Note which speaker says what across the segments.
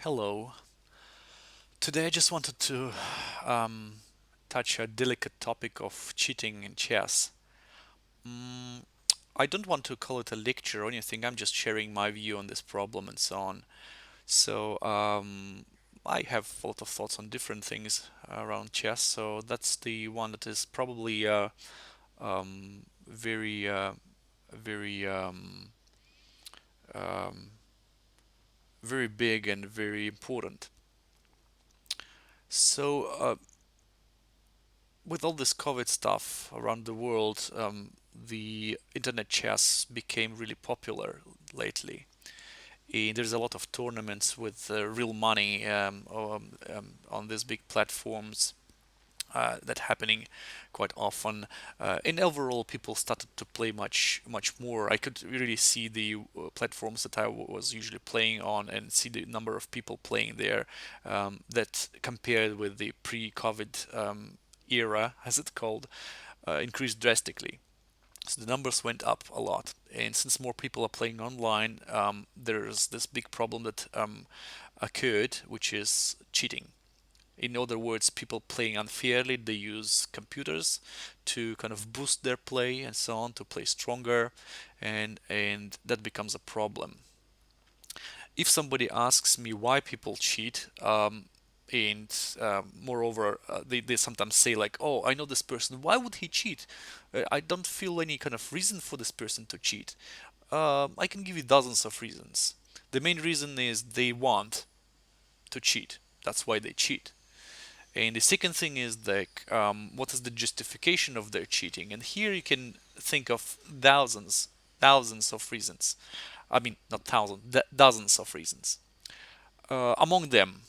Speaker 1: Hello. Today I just wanted to um, touch a delicate topic of cheating in chess. Mm, I don't want to call it a lecture or anything. I'm just sharing my view on this problem and so on. So I have a lot of thoughts on different things around chess. So that's the one that is probably very, um, very big and very important. So with all this COVID stuff around the world, the internet chess became really popular lately. There's a lot of tournaments with real money on these big platforms that happening quite often. And overall, people started to play much more. I could really see the platforms that I was usually playing on and see the number of people playing there that compared with the pre-COVID era, as it's called, increased drastically. So the numbers went up a lot. And since more people are playing online, there's this big problem that occurred, which is cheating. In other words, people playing unfairly, they use computers to kind of boost their play and so on, to play stronger, and that becomes a problem. If somebody asks me why people cheat, and moreover, they sometimes say like, "Oh, I know this person. Why would he cheat? I don't feel any kind of reason for this person to cheat." I can give you dozens of reasons. The main reason is they want to cheat. That's why they cheat. And the second thing is like, what is the justification of their cheating? And here you can think of thousands of reasons. I mean, not thousands, dozens of reasons. Among them,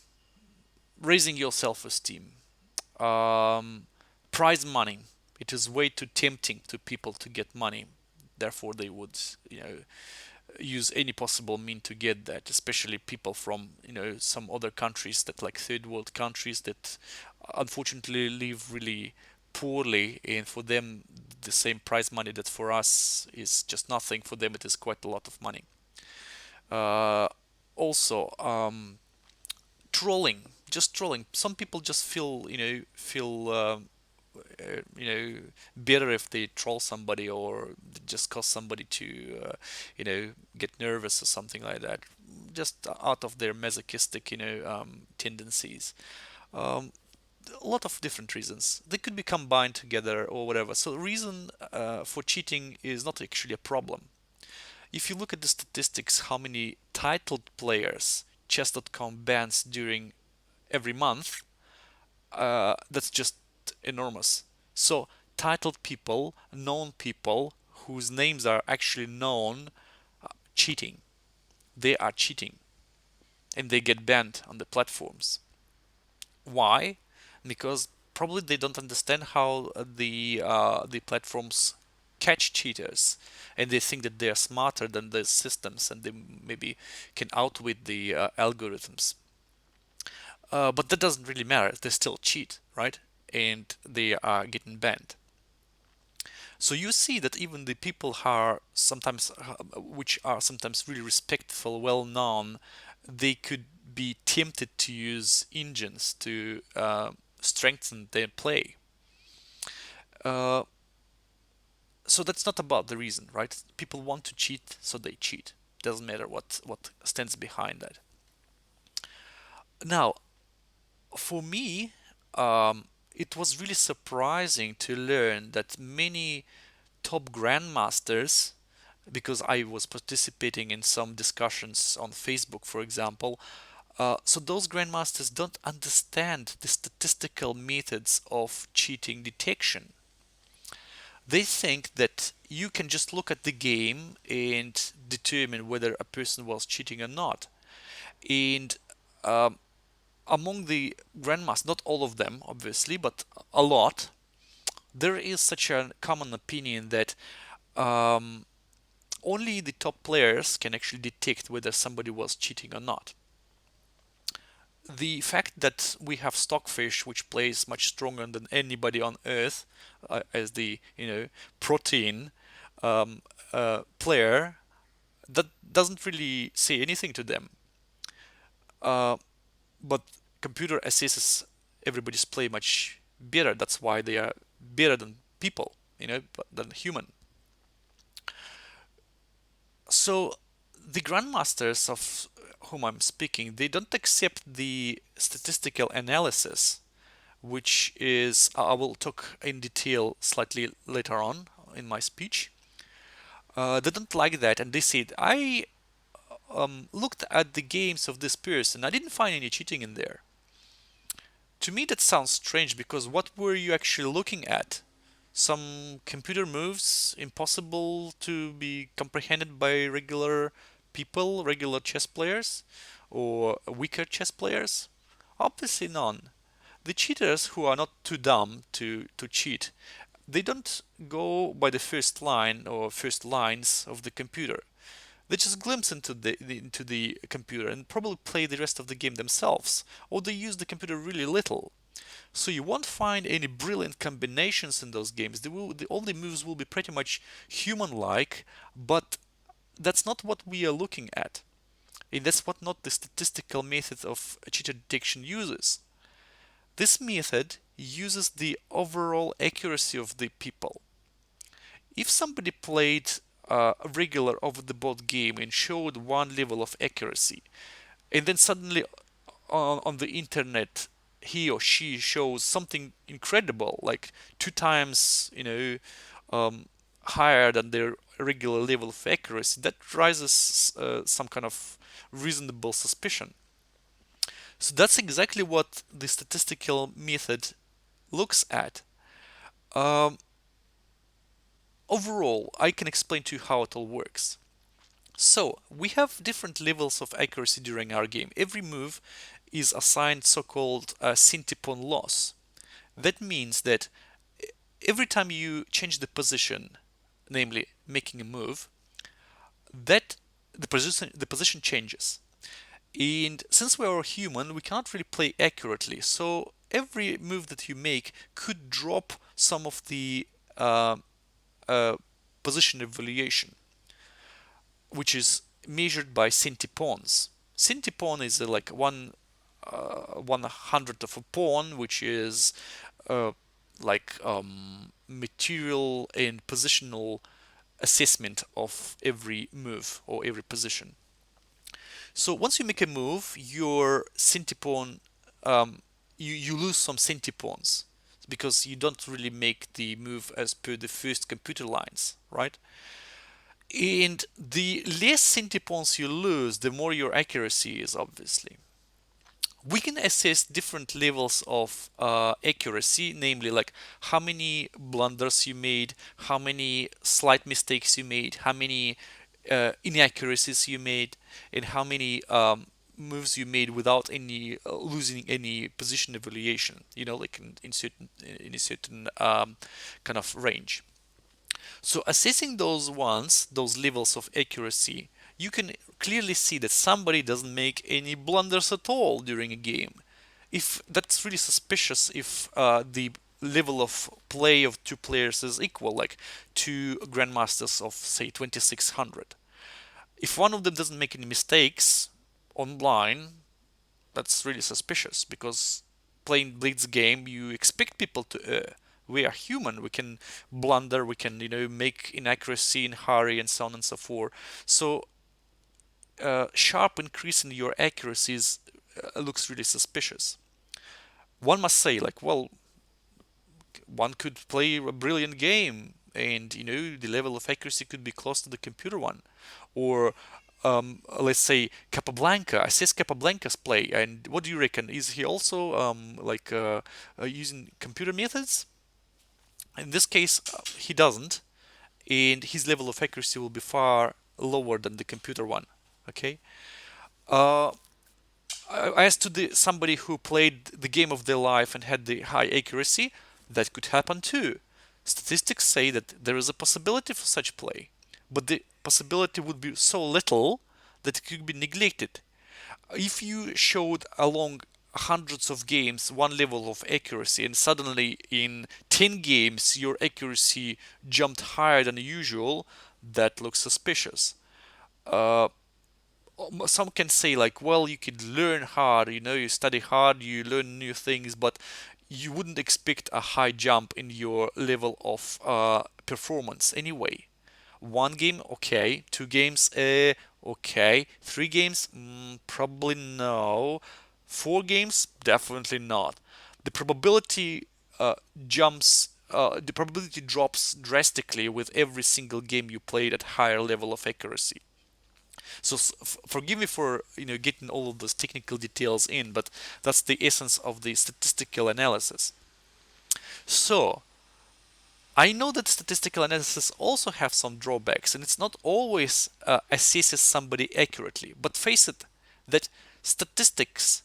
Speaker 1: raising your self-esteem, um, prize money. It is way too tempting to people to get money. Therefore, they would, use any possible mean to get that, especially people from some other countries that like third world countries that unfortunately live really poorly, and for them the same prize money that for us is just nothing, for them it is quite a lot of money. uh, Also, trolling, just trolling. Some people just feel better if they troll somebody or just cause somebody to get nervous or something like that, just out of their masochistic tendencies. um, a lot of different reasons they could be combined together or whatever. So the reason for cheating is not actually a problem. If you look at the statistics, how many titled players chess.com bans during every month, that's just enormous. So titled people, known people whose names are actually known, cheating. They are cheating, and they get banned on the platforms. Why? Because probably they don't understand how the platforms catch cheaters, and they think that they are smarter than the systems, and they maybe can outwit the algorithms. But that doesn't really matter. They still cheat, right? And they are getting banned. So you see that even the people who are sometimes, which are sometimes really respectful, well known, they could be tempted to use engines to strengthen their play. Uh, so that's not about the reason, right? People want to cheat, so they cheat. Doesn't matter what stands behind that. Now, for me, it was really surprising to learn that many top grandmasters, because I was participating in some discussions on Facebook, for example. So those grandmasters don't understand the statistical methods of cheating detection. They think that you can just look at the game and determine whether a person was cheating or not. And um, among the grandmasters, not all of them, obviously, but a lot, there is such a common opinion that um, only the top players can actually detect whether somebody was cheating or not. The fact that we have Stockfish, which plays much stronger than anybody on Earth, as the protein um, player, that doesn't really say anything to them. Uh, but computer assesses everybody's play much better. That's why they are better than people, than human. So the grandmasters of whom I'm speaking, they don't accept the statistical analysis, which is I will talk in detail slightly later on in my speech. They don't like that, and they said I looked at the games of this person. I didn't find any cheating in there. To me, that sounds strange because what were you actually looking at? Some computer moves impossible to be comprehended by regular people, regular chess players, or weaker chess players? Obviously none. The cheaters who are not too dumb to cheat, they don't go by the first line or first lines of the computer. They just glimpse into the computer and probably play the rest of the game themselves, or they use the computer really little. So you won't find any brilliant combinations in those games. All the moves will be pretty much human-like, but that's not what we are looking at. And that's what not the statistical method of cheater detection uses. This method uses the overall accuracy of the people. If somebody played a regular over-the-board game and showed one level of accuracy, and then suddenly on the internet he or she shows something incredible, like two times, higher than their regular level of accuracy, that raises some kind of reasonable suspicion. So that's exactly what the statistical method looks at. Um, Overall, I can explain to you how it all works. So, we have different levels of accuracy during our game. Every move is assigned so-called syntipon loss. That means that every time you change the position, namely making a move, that the position changes. And since we are human, we cannot really play accurately. So every move that you make could drop some of the uh, uh, position evaluation, which is measured by syntipons. Syntipon is like 1/100th of a pawn, which is uh, like material and positional assessment of every move or every position. So once you make a move, your syntipon, you lose some syntipons because you don't really make the move as per the first computer lines, right? And the less syntipons you lose, the more your accuracy is, obviously. We can assess different levels of accuracy, namely like how many blunders you made, how many slight mistakes you made, how many inaccuracies you made, and how many moves you made without any losing any position evaluation. Like in a certain kind of range. So assessing those levels of accuracy, you can clearly see that somebody doesn't make any blunders at all during a game. If that's really suspicious, if the level of play of two players is equal, like two grandmasters of say 2600. If one of them doesn't make any mistakes online, that's really suspicious because playing Blitz game, you expect people to err. We are human. We can blunder. We can, make inaccuracy in hurry and so on and so forth. So, sharp increase in your accuracies looks really suspicious. One must say, like, well, one could play a brilliant game, and the level of accuracy could be close to the computer one, or let's say Capablanca. I says Capablanca's play, and what do you reckon? Is he also using computer methods? In this case, he doesn't, and his level of accuracy will be far lower than the computer one. Okay. Uh, as to somebody who played the game of their life and had the high accuracy, that could happen too. Statistics say that there is a possibility for such play, but the possibility would be so little that it could be neglected. If you showed along hundreds of games one level of accuracy and suddenly in 10 games your accuracy jumped higher than usual, that looks suspicious. Uh, some can say like, well, you could learn hard, you study hard, you learn new things, but you wouldn't expect a high jump in your level of performance anyway. One game, okay. Two games, okay. Three games, probably no. Four games, definitely not. The probability the probability drops drastically with every single game you played at higher level of accuracy. So forgive me for getting all of those technical details in, but that's the essence of the statistical analysis. So I know that statistical analysis also have some drawbacks, and it's not always assesses somebody accurately. But face it, that statistics,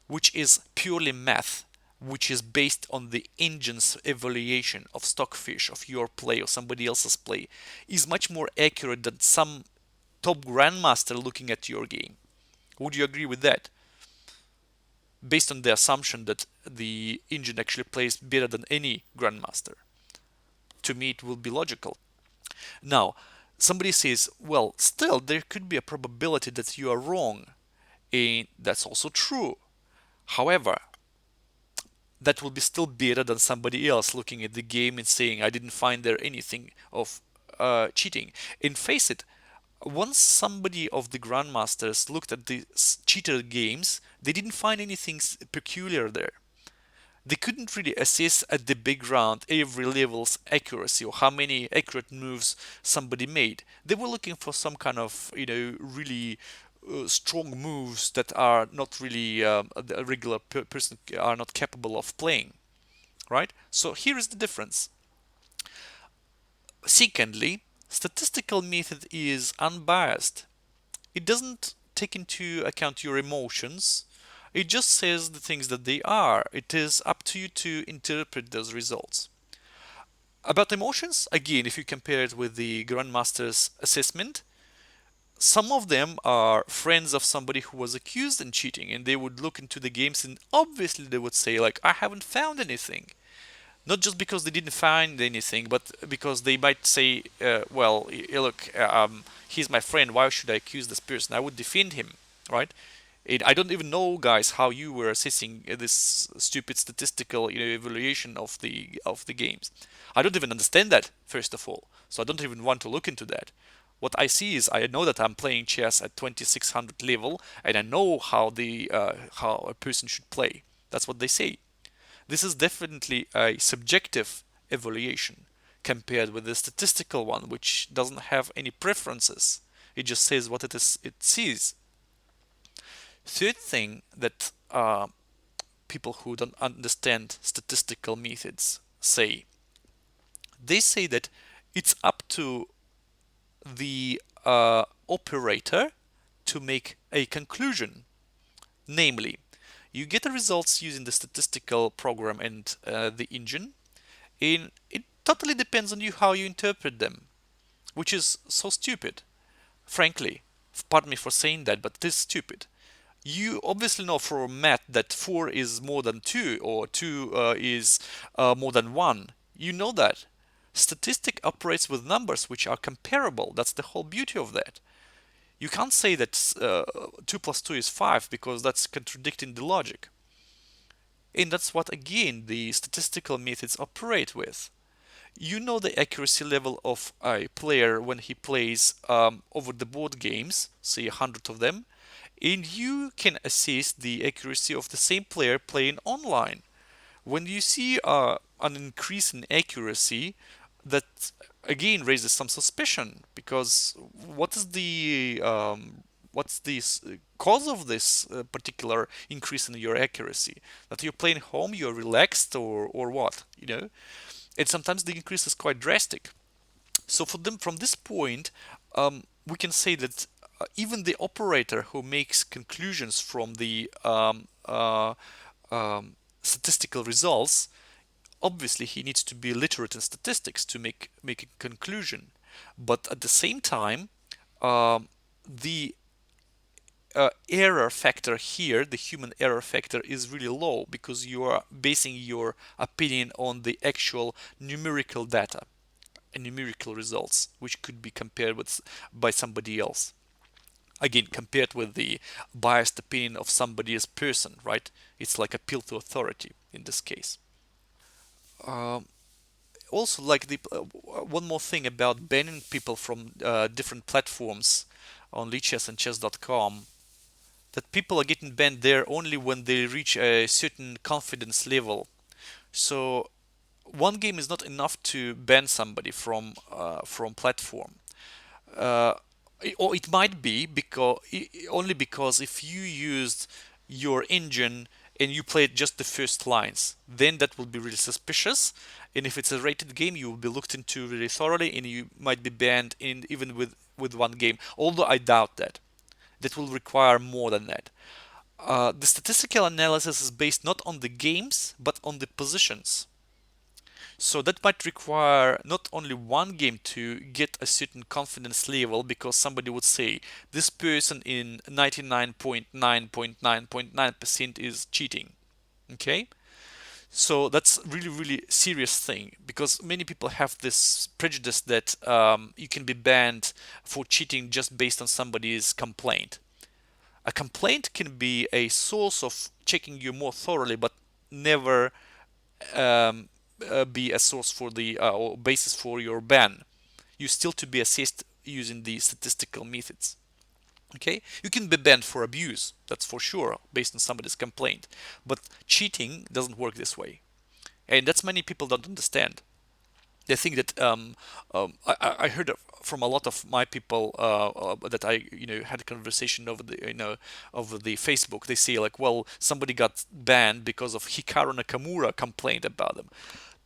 Speaker 1: which is purely math, which is based on the engine's evaluation of stockfish, of your play or somebody else's play, is much more accurate than some top grandmaster looking at your game. Would you agree with that? Based on the assumption that the engine actually plays better than any grandmaster. To me, it will be logical. Now, somebody says, well, still, there could be a probability that you are wrong. And that's also true. However, that will be still better than somebody else looking at the game and saying, I didn't find there anything of cheating. And face it, once somebody of the grandmasters looked at the cheater games, they didn't find anything peculiar there. They couldn't really assess at the background every level's accuracy or how many accurate moves somebody made. They were looking for some kind of, really strong moves that are not really a regular person are not capable of playing, right? So here is the difference. Secondly, statistical method is unbiased. It doesn't take into account your emotions. It just says the things that they are. It is up to you to interpret those results. About emotions, again, if you compare it with the Grandmaster's assessment, some of them are friends of somebody who was accused in cheating, and they would look into the games and obviously they would say, like, I haven't found anything. Not just because they didn't find anything, but because they might say, well, look, he's my friend. Why should I accuse this person? I would defend him, right? I don't even know, guys, how you were assessing this stupid statistical, evaluation of the games. I don't even understand that, first of all. So I don't even want to look into that. What I see is I know that I'm playing chess at 2600 level, and I know how a person should play. That's what they say. This is definitely a subjective evaluation compared with the statistical one, which doesn't have any preferences. It just says what it sees. Third thing that people who don't understand statistical methods say, they say that it's up to the operator to make a conclusion. Namely, you get the results using the statistical program and the engine, and it totally depends on you how you interpret them, which is so stupid. Frankly, pardon me for saying that, but it is stupid. You obviously know from math that 4 is more than 2 or 2 is more than 1. You know that. Statistic operates with numbers which are comparable. That's the whole beauty of that. You can't say that 2 plus 2 is 5 because that's contradicting the logic. And that's what, again, the statistical methods operate with. You know the accuracy level of a player when he plays over the board games, say 100 of them, and you can assess the accuracy of the same player playing online. When you see an increase in accuracy, that again raises some suspicion because what's the cause of this particular increase in your accuracy? That you're playing home, you're relaxed, or what? And sometimes the increase is quite drastic. So for them, from this point, we can say that even the operator who makes conclusions from the statistical results, obviously he needs to be literate in statistics to make a conclusion. But at the same time, the error factor here, the human error factor, is really low because you are basing your opinion on the actual numerical data and numerical results, which could be compared with by somebody else. Again, compared with the biased opinion of somebody's person, right? It's like appeal to authority in this case. Um, Also, like the one more thing about banning people from different platforms on Lichess and chess.com, that people are getting banned there only when they reach a certain confidence level. So one game is not enough to ban somebody from platform. Uh, or it might be because only because if you used your engine and you played just the first lines, then that will be really suspicious. And if it's a rated game, you will be looked into really thoroughly, and you might be banned in even with one game. Although I doubt that. That will require more than that. The statistical analysis is based not on the games but on the positions. So that might require not only one game to get a certain confidence level, because somebody would say this person in 99.9.9.9% is cheating. Okay? So that's really, really serious thing, because many people have this prejudice that you can be banned for cheating just based on somebody's complaint. A complaint can be a source of checking you more thoroughly, but never um, be a source for the or basis for your ban. You still to be assessed using the statistical methods. Okay, you can be banned for abuse, that's for sure, based on somebody's complaint. But cheating doesn't work this way, and that's many people don't understand. They think that I heard from a lot of my people that I had a conversation over the over the Facebook. They say like, well, somebody got banned because of Hikaru Nakamura complained about them.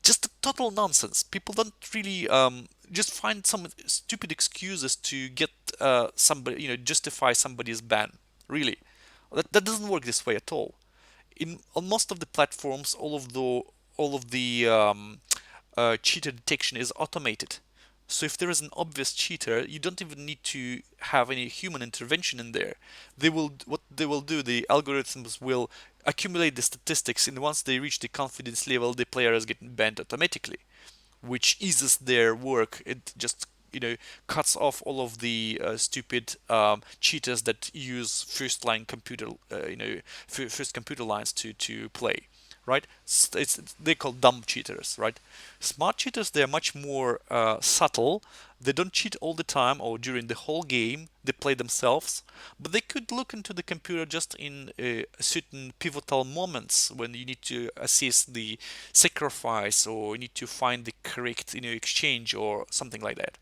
Speaker 1: Just total nonsense. People don't really just find some stupid excuses to get somebody, justify somebody's ban. Really, that doesn't work this way at all. In on most of the platforms, all of the cheater detection is automated. So if there is an obvious cheater, you don't even need to have any human intervention in there. What they will do, the algorithms will accumulate the statistics, and once they reach the confidence level, the player is getting banned automatically, which eases their work. It just cuts off all of the stupid cheaters that use first line computer first computer lines to play, right? They call dumb cheaters, right? Smart cheaters, they're much more subtle. They don't cheat all the time or during the whole game. They play themselves, but they could look into the computer just in certain pivotal moments when you need to assess the sacrifice, or you need to find the correct exchange or something like that.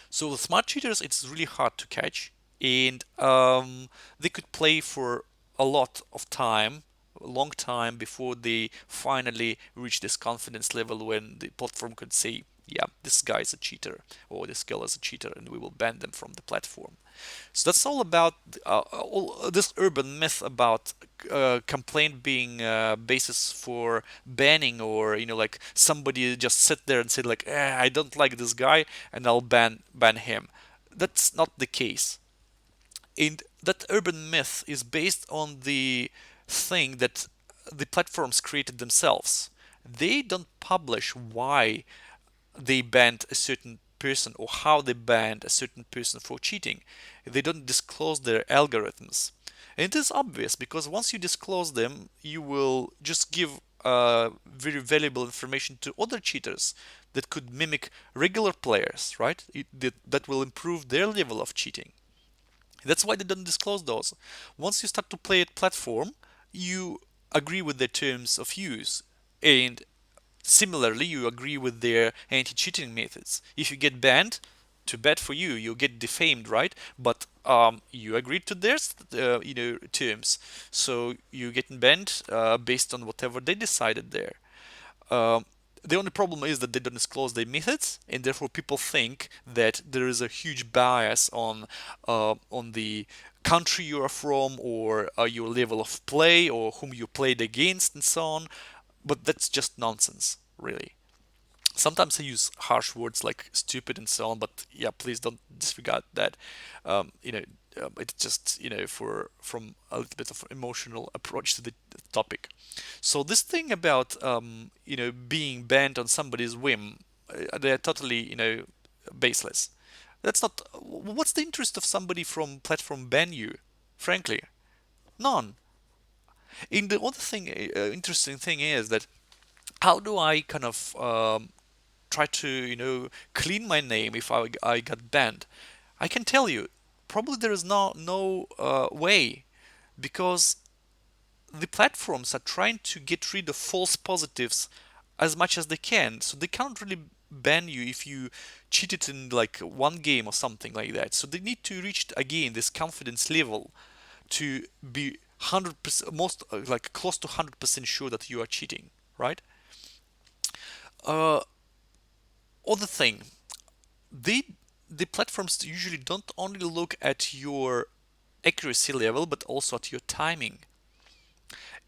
Speaker 1: So the smart cheaters, it's really hard to catch, and they could play for a lot of time, a long time before they finally reach this confidence level when the platform could say, "Yeah, this guy is a cheater," or "This girl is a cheater," and we will ban them from the platform. So that's all about all this urban myth about complaint being basis for banning, or like somebody just sit there and say like, I don't like this guy and I'll ban him. That's not the case. And that urban myth is based on the thing that the platforms created themselves. They don't publish why they banned a certain person or how they banned a certain person for cheating. They don't disclose their algorithms. And it is obvious, because once you disclose them, you will just give very valuable information to other cheaters that could mimic regular players, right? That will improve their level of cheating. That's why they don't disclose those. Once you start to play a platform, you agree with the terms of use. And similarly, you agree with their anti-cheating methods. If you get banned, too bad for you. You get defamed, right? But you agreed to their terms, so you getting banned based on whatever they decided there. Um, the only problem is that they don't disclose their methods, and therefore people think that there is a huge bias on the country you are from, or your level of play, or whom you played against, and so on. But that's just nonsense, really. Sometimes I use harsh words like stupid and so on, but yeah, please don't disregard that. You know, it's just for from a little bit of emotional approach to the topic. So this thing about being banned on somebody's whim, they're totally baseless. That's not. What's the interest of somebody from platform ban you? Frankly, none. And the other thing, interesting thing is that how do I kind of try to clean my name if I got banned? I can tell you, probably there is no way, because the platforms are trying to get rid of false positives as much as they can. So they can't really ban you if you cheated in like one game or something like that. So they need to reach again this confidence level to be 100% most like close to 100% sure that you are cheating, right? Uh, Other thing, they the platforms usually don't only look at your accuracy level but also at your timing.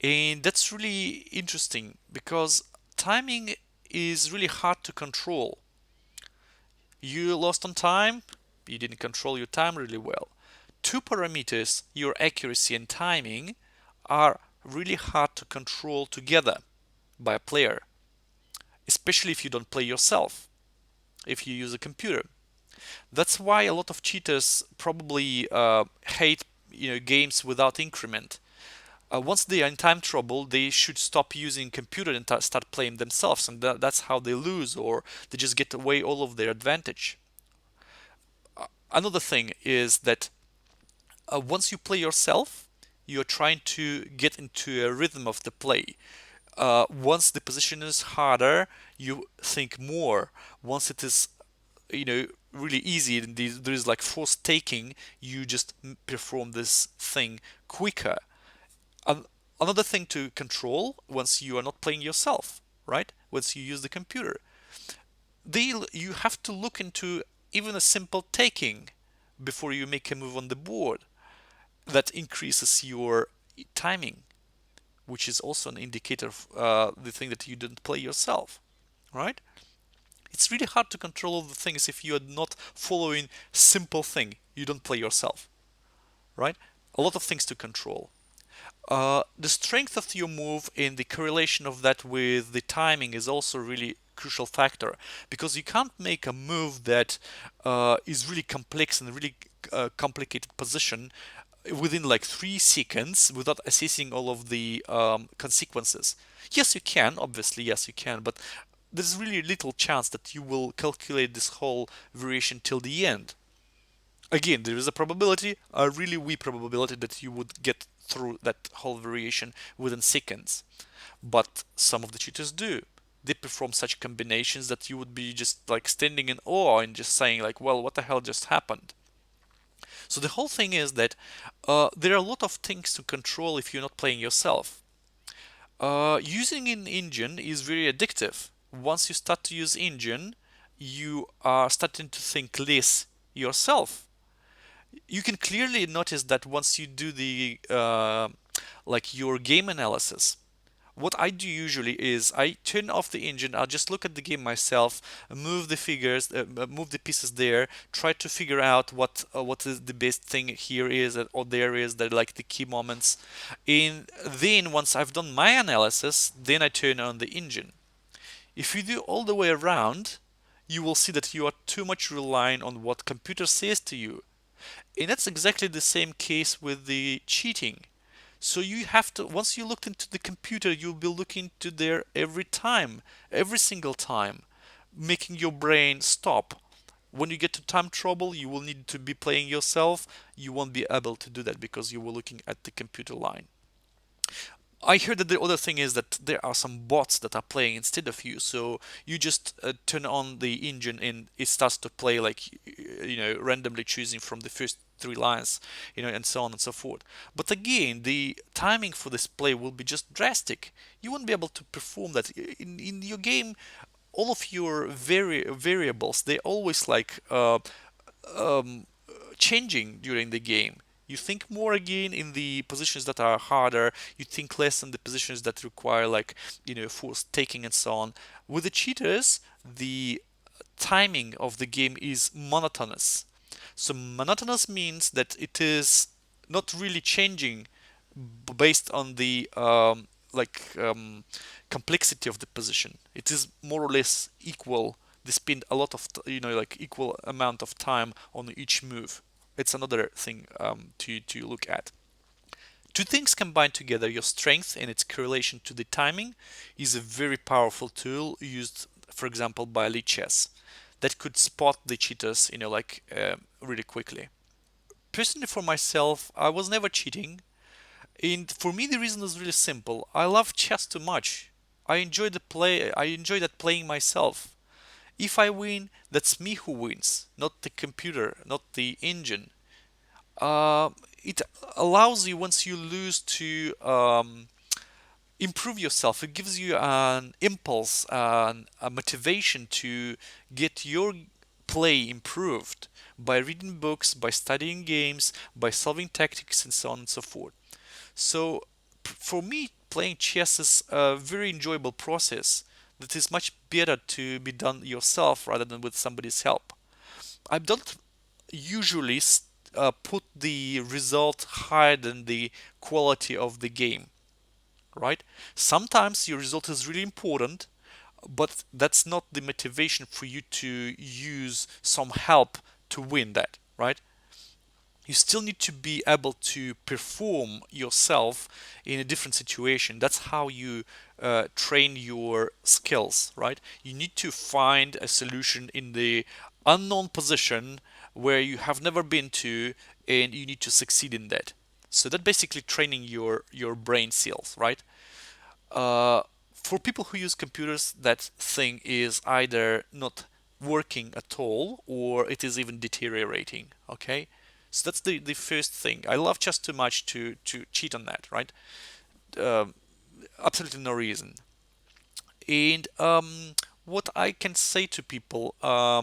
Speaker 1: And that's really interesting because timing is really hard to control. You lost on time, you didn't control your time really well. Two parameters, your accuracy and timing, are really hard to control together by a player, especially if you don't play yourself, if you use a computer. That's why a lot of cheaters probably hate games without increment. Once they are in time trouble, they should stop using computer and start playing themselves, and that's how they lose, or they just get away all of their advantage. Another thing is that once you play yourself, you're trying to get into a rhythm of the play. Once the position is harder, you think more. Once it is, really easy and there is like force taking, you just perform this thing quicker. An- Another thing to control once you are not playing yourself, right? Once you use the computer, you have to look into even a simple taking before you make a move on the board that increases your timing, which is also an indicator of the thing that you didn't play yourself, right? It's really hard to control all the things if you are not following simple thing. You don't play yourself, right? A lot of things to control. The strength of your move and the correlation of that with the timing is also really crucial factor, because you can't make a move that is really complex and really complicated position within like 3 seconds without assessing all of the consequences. Yes, you can, obviously, yes, you can, but there's really little chance that you will calculate this whole variation till the end. Again, there is a probability, a really wee probability, that you would get through that whole variation within seconds. But some of the cheaters do. They perform such combinations that you would be just like standing in awe and just saying like, well, what the hell just happened? So the whole thing is that there are a lot of things to control if you're not playing yourself. Using an engine is very addictive. Once you start to use engine, you are starting to think less yourself. You can clearly notice that once you do the like your game analysis. What I do usually is I turn off the engine. I'll just look at the game myself, move the figures, move the pieces there, try to figure out what is the best thing here is or there is, that like the key moments. And then once I've done my analysis, then I turn on the engine. If you do all the way around, you will see that you are too much relying on what computer says to you. And that's exactly the same case with the cheating. So you have to, once you looked into the computer, you'll be looking to there every time, every single time, making your brain stop. When you get to time trouble, you will need to be playing yourself. You won't be able to do that because you were looking at the computer line. I heard that the other thing is that there are some bots that are playing instead of you. So you just turn on the engine and it starts to play like randomly choosing from the first 3 lines, and so on and so forth. But again, the timing for this play will be just drastic. You won't be able to perform that in your game. All of your variables, they always like um, changing during the game. You think more again in the positions that are harder. You think less in the positions that require like force taking and so on. With the cheaters, the timing of the game is monotonous. So monotonous means that it is not really changing based on the complexity of the position. It is more or less equal They spend a lot of like equal amount of time on each move. It's another thing to look at. Two things combined together, your strength and its correlation to the timing, is a very powerful tool used, for example, by elite chess that could spot the cheaters, like really quickly. Personally, for myself, I was never cheating, and for me, the reason is really simple. I love chess too much. I enjoy the play. I enjoy that playing myself. If I win, that's me who wins, not the computer, not the engine. Uh, it allows you once you lose to improve yourself. It gives you an impulse and a motivation to get your play improved by reading books, by studying games, by solving tactics, and so on and so forth. So, for me, playing chess is a very enjoyable process that is much better to be done yourself rather than with somebody's help. I don't usually put the result higher than the quality of the game, right? Sometimes your result is really important, but that's not the motivation for you to use some help to win that, right? You still need to be able to perform yourself in a different situation. That's how you train your skills, right? You need to find a solution in the unknown position where you have never been to, and you need to succeed in that. So that basically training your brain cells, right? uh, for people who use computers, that thing is either not working at all or it is even deteriorating. Okay, so that's the first thing. I love chess too much to cheat on that, right? Um, Absolutely no reason. And what I can say to people, uh,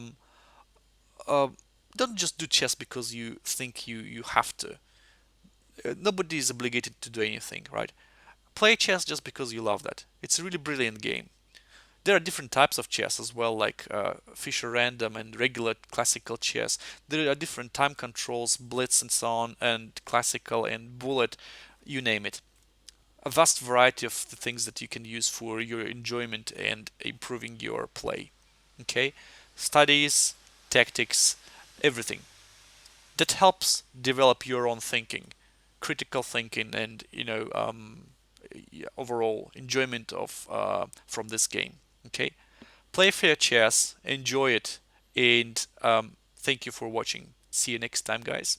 Speaker 1: don't just do chess because you think you have to. Nobody is obligated to do anything, right? Play chess just because you love that. It's a really brilliant game. There are different types of chess as well, like Fischer random and regular classical chess. There are different time controls, blitz and so on, and classical and bullet, you name it. A vast variety of the things that you can use for your enjoyment and improving your play. Okay, studies, tactics, everything that helps develop your own thinking, critical thinking, and yeah, overall enjoyment of from this game. Okay, play fair chess, enjoy it, and thank you for watching. See you next time, guys.